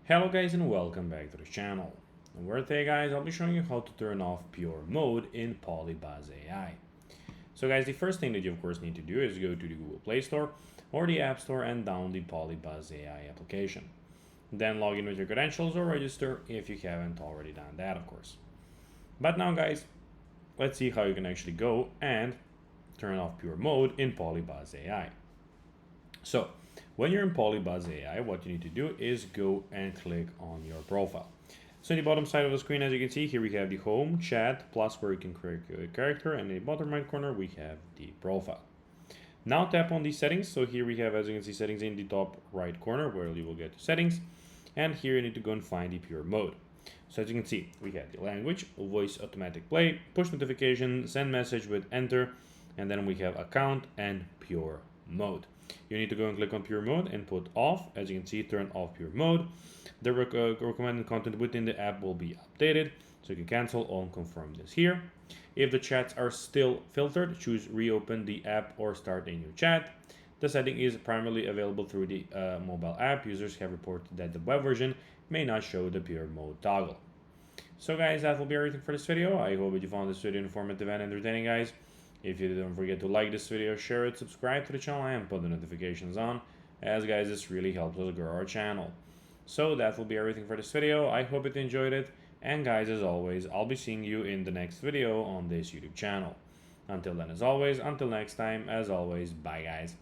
Hello guys and welcome back to the channel. Where today guys I'll be showing you how to turn off pure mode in PolyBuzz AI. So guys, the first thing that you of course need to do is go to the Google Play Store or the App Store and download the PolyBuzz AI application. Then log in with your credentials or register if you haven't already done that of course. But now guys, let's see how you can actually go and turn off pure mode in PolyBuzz AI. So when you're in PolyBuzz AI, what you need to do is go and click on your profile. So in the bottom side of the screen, as you can see, here we have the home, chat, plus where you can create a character, and in the bottom right corner, we have the profile. Now tap on the settings. So here we have, as you can see, settings in the top right corner where you will get to settings. And here you need to go and find the pure mode. So as you can see, we have the language, voice automatic play, push notification, send message with enter, and then we have account and pure mode. You need to go and click on pure mode and put off. As you can see, turn off pure mode. The recommended content within the app will be updated, so you can cancel or confirm this here. If the chats are still filtered, choose reopen the app or start a new chat. The setting is primarily available through the mobile app. Users have reported that the web version may not show the pure mode toggle. So guys, that will be everything for this video. I hope that you found this video informative and entertaining, guys. If you did, don't forget to like this video, share it, subscribe to the channel, and put the notifications on, as guys, this really helps us grow our channel. So that will be everything for this video. I hope you enjoyed it, and guys, as always, I'll be seeing you in the next video on this YouTube channel. Until then, as always, until next time, as always, bye guys.